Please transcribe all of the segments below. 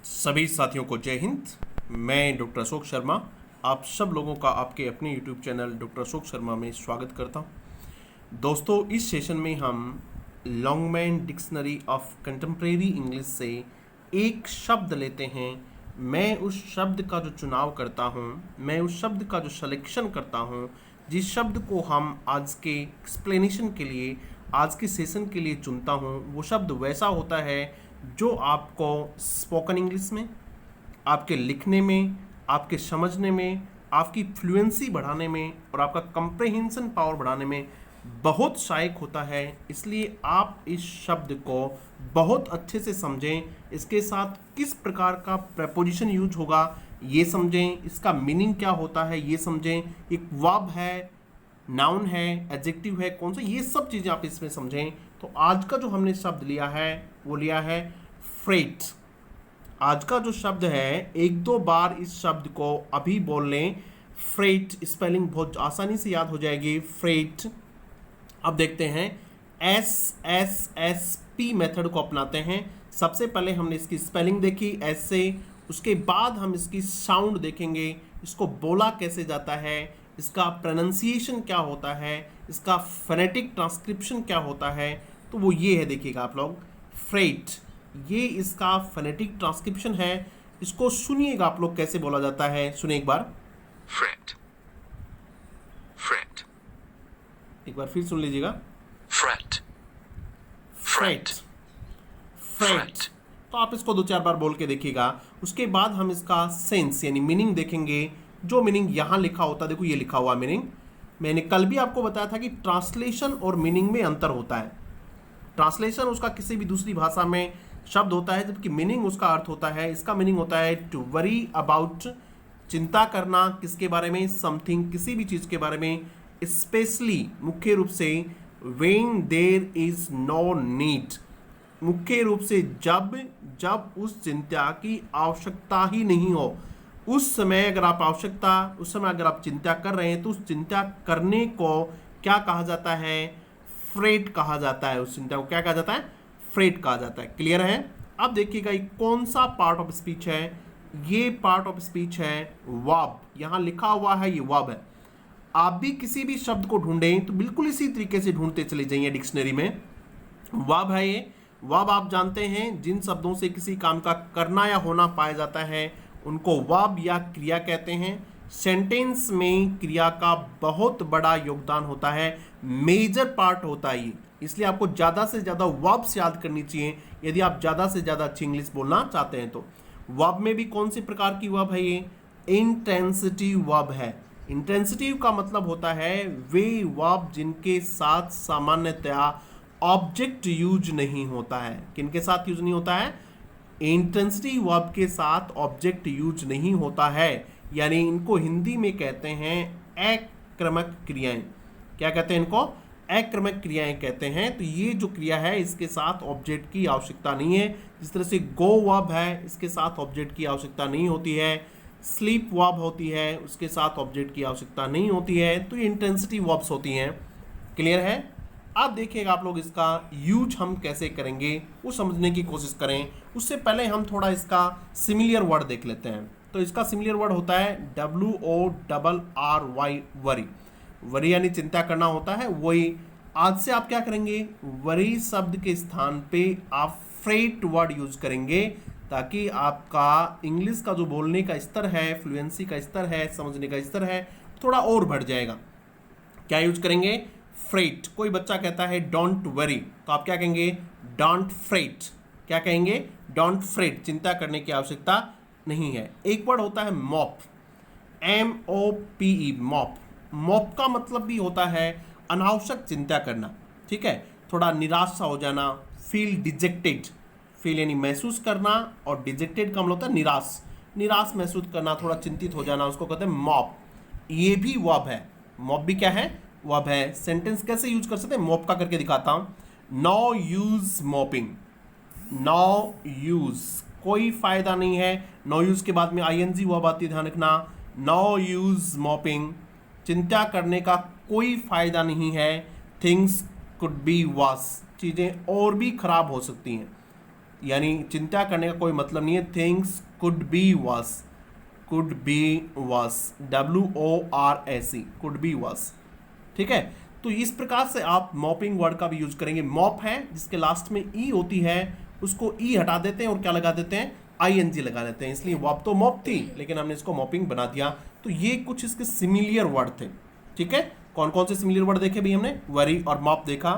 सभी साथियों को जय हिंद। मैं डॉक्टर अशोक शर्मा आप सब लोगों का आपके अपने YouTube channel doctor Ashok Sharma में स्वागत करता हूं। दोस्तों, इस सेशन में हम Longman dictionary of contemporary English से एक शब्द लेते हैं। मैं उस शब्द का जो चुनाव करता हूं, मैं उस शब्द का जो सिलेक्शन करता हूं, जिस शब्द को हम आज के एक्सप्लेनेशन के लिए, आज के सेशन के लिए चुनता हूं, वो शब्द वैसा होता है जो आपको स्पोकन इंग्लिश में, आपके लिखने में, आपके समझने में, आपकी फ्लुएंसी बढ़ाने में और आपका कंप्रहेंशन पावर बढ़ाने में बहुत सहायक होता है। इसलिए आप इस शब्द को बहुत अच्छे से समझें, इसके साथ किस प्रकार का प्रपोजिशन यूज होगा ये समझें, इसका मीनिंग क्या होता है ये समझें, एक वर्ब है, नाउन है, एडजेक्टिव है, कौन सा, ये सब चीज़ें आप इसमें समझें। तो आज का जो हमने शब्द लिया है वो लिया है फ्रेट। आज का जो शब्द है, एक दो बार इस शब्द को अभी बोल लें। फ्रेट स्पेलिंग बहुत आसानी से याद हो जाएगी, फ्रेट। अब देखते हैं, SSSP मेथड को अपनाते हैं। सबसे पहले हमने इसकी स्पेलिंग देखी एस से, उसके बाद हम इसकी साउंड देखेंगे, इसको बोला कैसे जाता है, इसका प्रोनाउंसिएशन क्या होता है, इसका फोनेटिक ट्रांसक्रिप्शन क्या होता है। तो वो ये है, देखिएगा आप लोग, फ्रेट, ये इसका फोनेटिक ट्रांसक्रिप्शन है। इसको सुनिएगा आप लोग कैसे बोला जाता है, सुनिए एक बार। Fret. Fret. एक बार फिर सुन लीजिएगा, Fret. Freight, freight. तो आप इसको दो चार बार बोल के देखिएगा। उसके बाद हम इसका सेंस यानी मीनिंग देखेंगे। जो मीनिंग यहाँ लिखा होता है, देखो ये लिखा हुआ मीनिंग, मैंने कल भी आपको बताया था कि ट्रांसलेशन और मीनिंग में अंतर होता है। ट्रांसलेशन उसका किसी भी दूसरी भाषा में शब्द होता है, जबकि मीनिंग उसका अर्थ होता है। इसका मीनिंग होता है टू वरी अबाउट, चिंता करना, किसके बारे में, समथिंग, किसी भी चीज़ के बारे में। स्पेशली, मुख्य रूप से, when there is no need, मुख्य रूप से जब उस चिंता की आवश्यकता ही नहीं हो। उस समय अगर आप चिंता कर रहे हैं तो उस चिंता करने को क्या कहा जाता है, फ्रेट कहा जाता है। उस चिंता को क्या कहा जाता है, फ्रेट कहा जाता है। क्लियर है। अब देखिएगा ये कौन सा पार्ट ऑफ स्पीच है, ये पार्ट ऑफ स्पीच है वर्ब। यहाँ लिखा हुआ है ये वर्ब है। आप भी किसी भी शब्द को ढूंढें तो बिल्कुल इसी तरीके से ढूंढते चले जाइए डिक्शनरी में। वर्ब है ये। वर्ब आप जानते हैं, जिन शब्दों से किसी काम का करना या होना पाया जाता है उनको वर्ब या क्रिया कहते हैं। सेंटेंस में क्रिया का बहुत बड़ा योगदान होता है, मेजर पार्ट होता है ये। इसलिए आपको ज़्यादा से ज़्यादा वर्ब्स याद करनी चाहिए यदि आप ज़्यादा से ज़्यादा अच्छी इंग्लिश बोलना चाहते हैं। तो वर्ब में भी कौन सी प्रकार की वर्ब है ये, इंटेंसिटिव वर्ब है। इंटेंसिटिव का मतलब होता है वे वर्ब जिनके साथ सामान्यतया ऑब्जेक्ट यूज नहीं होता है। किनके साथ यूज नहीं होता है, इंटेंसिटी वर्ब के साथ ऑब्जेक्ट यूज नहीं होता है, यानी इनको हिंदी में कहते हैं अक्रमक क्रियाएं। क्या कहते हैं इनको, अक्रमक क्रियाएं कहते हैं। तो ये जो क्रिया है इसके साथ ऑब्जेक्ट की आवश्यकता नहीं है। जिस तरह से गो वर्ब है, इसके साथ ऑब्जेक्ट की आवश्यकता नहीं होती है। स्लीप वर्ब होती है, उसके साथ ऑब्जेक्ट की आवश्यकता नहीं होती है। तो ये इंटेंसिटी वर्ब्स होती हैं। क्लियर है। अब देखिएगा आप लोग, इसका यूज हम कैसे करेंगे वो समझने की कोशिश करें। उससे पहले हम थोड़ा इसका सिमिलियर वर्ड देख लेते हैं। तो इसका सिमिलियर वर्ड होता है WORRY, वरी। वरी यानी चिंता करना होता है। वही आज से आप क्या करेंगे, वरी शब्द के स्थान पे आप फ्रेट वर्ड यूज करेंगे, ताकि आपका इंग्लिश का जो बोलने का स्तर है, फ्लुएंसी का स्तर है, समझने का स्तर है, थोड़ा और बढ़ जाएगा। क्या यूज करेंगे, फ्रेट। कोई बच्चा कहता है डोंट वरी, तो आप क्या कहेंगे, डोंट फ्रेट। क्या कहेंगे, डोंट फ्रेट, चिंता करने की आवश्यकता नहीं है। एक वर्ड होता है मॉप, MOPE, मॉप। मॉप का मतलब भी होता है अनावश्यक चिंता करना। ठीक है, थोड़ा निराश सा हो जाना, फील डिजेक्टेड, फील यानी महसूस करना, और डिजेक्टेड का मतलब होता है निराश, निराश महसूस करना, थोड़ा चिंतित हो जाना, उसको कहते हैं मॉप। ये भी वर्ब है। मॉप भी क्या है, वर्ब है। सेंटेंस कैसे यूज कर सकते हैं, मॉप का करके दिखाता हूं। No use mopping, no use, कोई फायदा नहीं है। नो यूज के बाद में ING वर्ब आती है, ध्यान रखना। नो यूज मॉपिंग, चिंता करने का कोई फायदा नहीं है। थिंग्स कुड बी वर्स, चीजें और भी खराब हो सकती हैं। यानी चिंता करने का कोई मतलब नहीं है। Things could be verse, could be verse, WORSE, could be verse. ठीक है, तो इस प्रकार से आप मॉपिंग वर्ड का भी यूज करेंगे। मॉप है जिसके लास्ट में ई होती है, उसको ई हटा देते हैं और क्या लगा देते हैं, ING लगा देते हैं। इसलिए वॉप तो मॉप थी लेकिन हमने इसको मॉपिंग बना दिया। तो ये कुछ इसके सिमिलियर वर्ड थे। ठीक है, कौन कौन से सिमिलियर वर्ड देखे भी हमने, वरी और मॉप देखा।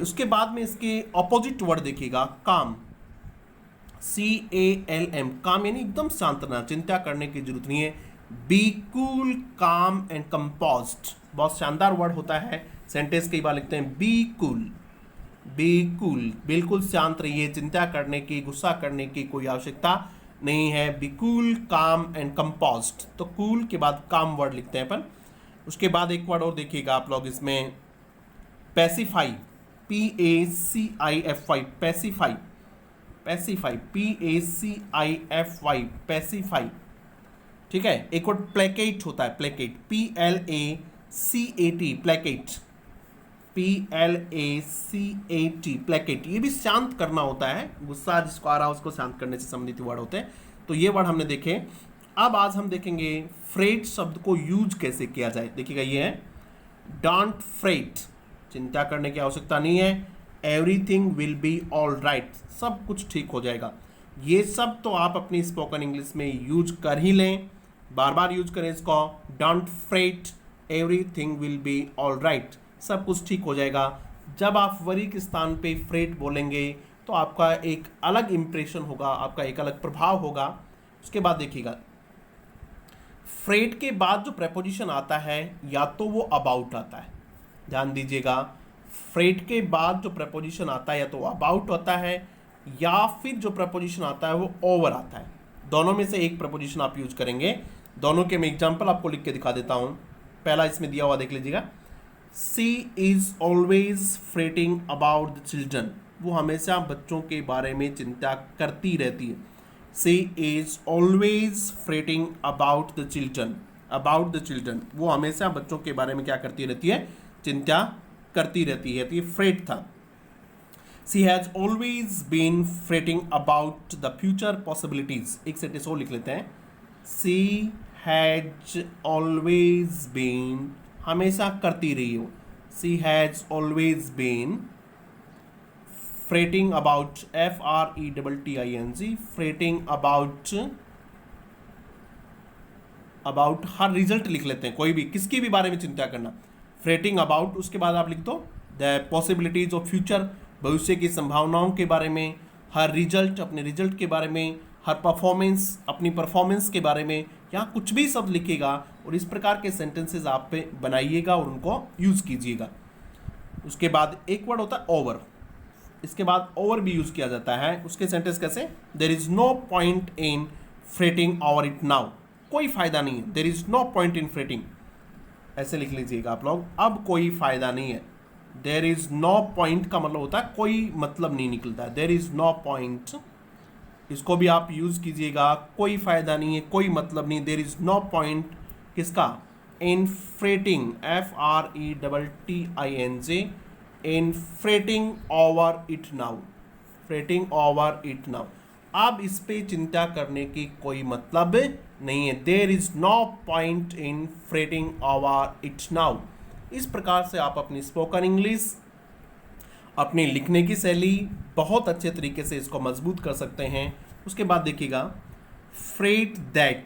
उसके बाद में इसके ऑपोजिट वर्ड देखिएगा, काम, CALM, काम यानी एकदम शांत रहना, चिंता करने की जरूरत नहीं है। बी कूल, काम एंड कंपोज्ड, बहुत शानदार वर्ड होता है। सेंटेंस कई बार लिखते हैं बी कूल, बी कूल, बिल्कुल शांत रहिए, चिंता करने की, गुस्सा करने की कोई आवश्यकता नहीं है। बी कूल, काम एंड कंपोज्ड, तो कूल के बाद काम वर्ड लिखते हैं अपन। उसके बाद एक वर्ड और देखिएगा आप लोग इसमें, pacify, PACIFY, pacify, pacify, PACIFY, pacify. ठीक है, एक वर्ड प्लेकेट होता है, placket, PLACAT, placket, PLACAT, placket, ये भी शांत करना होता है, गुस्सा जिसको आ रहा है उसको शांत करने से संबंधित वर्ड होते हैं। तो ये वर्ड हमने देखे। अब आज हम देखेंगे फ्रेट शब्द को यूज कैसे किया जाए। देखिएगा ये है, डोंट फ्रेट, चिंता करने की आवश्यकता नहीं है। Everything will be all right, सब कुछ ठीक हो जाएगा। ये सब तो आप अपनी स्पोकन इंग्लिश में यूज कर ही लें, बार बार यूज करें इसको। Don't freight, everything will be all right, सब कुछ ठीक हो जाएगा। जब आप वरी के स्थान पे फ्रेट बोलेंगे तो आपका एक अलग इंप्रेशन होगा, आपका एक अलग प्रभाव होगा। उसके बाद देखिएगा, फ्रेट के बाद जो प्रेपोजिशन आता है या तो वो अबाउट आता है, ध्यान दीजिएगा, फ्रेट के बाद जो प्रपोजिशन आता है या तो अबाउट आता है या फिर जो प्रपोजिशन आता है वो ओवर आता है। दोनों में से एक प्रपोजिशन आप यूज करेंगे। दोनों के मैं एग्जांपल आपको लिख के दिखा देता हूं। पहला इसमें दिया हुआ देख लीजिएगा, she is always fretting about the children, वो हमेशा बच्चों के बारे में चिंता करती रहती है। She is always fretting about the children, about the children, वो हमेशा बच्चों के बारे में क्या करती रहती है, चिंता करती रहती है। तो ये फ्रेट था। She has always been fretting about the future possibilities, एक सेंटेंस और लिख लेते हैं, सी हैज ऑलवेज बीन, हमेशा करती रही हो, she has always been fretting about, FRETTING, fretting about, about हर रिजल्ट लिख लेते हैं, कोई भी किसकी भी बारे में चिंता करना, फ्रेटिंग अबाउट। उसके बाद आप लिख दो द पॉसिबिलिटीज ऑफ फ्यूचर, भविष्य की संभावनाओं के बारे में, हर रिजल्ट, अपने रिजल्ट के बारे में, हर परफॉर्मेंस, अपनी परफॉर्मेंस के बारे में, यहाँ कुछ भी शब्द लिखेगा और इस प्रकार के सेंटेंसेस आप पे बनाइएगा और उनको यूज कीजिएगा। उसके बाद एक वर्ड होता है ओवर, इसके बाद ओवर भी यूज किया जाता है। उसके सेंटेंस कैसे, there is no point in fretting over it now, कोई फायदा नहीं है, there is no point in fretting, ऐसे लिख लीजिएगा आप लोग, अब कोई फायदा नहीं है। देयर इज नो पॉइंट का मतलब होता है कोई मतलब नहीं निकलता है, देयर इज नो पॉइंट, इसको भी आप यूज कीजिएगा, कोई फायदा नहीं है, कोई मतलब नहीं, देयर इज नो पॉइंट किसका, in fretting, FRETTING, in fretting over it now, fretting over it now, अब इस पे चिंता करने की कोई मतलब नहीं है, there is no point in fretting over it now. इस प्रकार से आप अपनी स्पोकन इंग्लिश, अपनी लिखने की शैली बहुत अच्छे तरीके से इसको मजबूत कर सकते हैं। उसके बाद देखिएगा, फ्रेट दैट,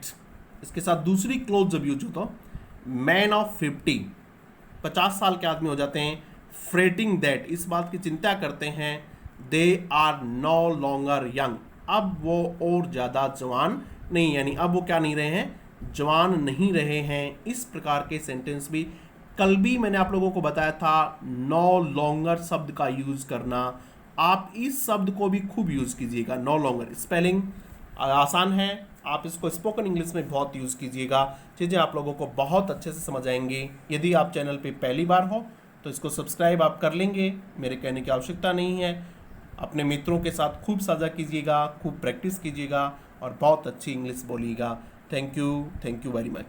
इसके साथ दूसरी क्लोज जब यूज हो तो मैन ऑफ 50 साल के आदमी हो जाते हैं, फ्रेटिंग दैट, इस बात की चिंता करते हैं, they are no longer young, अब वो और ज़्यादा जवान नहीं, यानी अब वो क्या नहीं रहे हैं, जवान नहीं रहे हैं। इस प्रकार के सेंटेंस भी कल भी मैंने आप लोगों को बताया था, नो लॉन्गर शब्द का यूज करना, आप इस शब्द को भी खूब यूज कीजिएगा। नो लॉन्गर स्पेलिंग आसान है, आप इसको स्पोकन इंग्लिश में बहुत यूज कीजिएगा, चीज़ें आप लोगों को बहुत अच्छे से समझ आएंगी। यदि आप चैनल पे पहली बार हो तो इसको सब्सक्राइब आप कर लेंगे, मेरे कहने की आवश्यकता नहीं है। अपने मित्रों के साथ खूब साझा कीजिएगा, खूब प्रैक्टिस कीजिएगा और बहुत अच्छी इंग्लिश बोलिएगा। Thank you very much.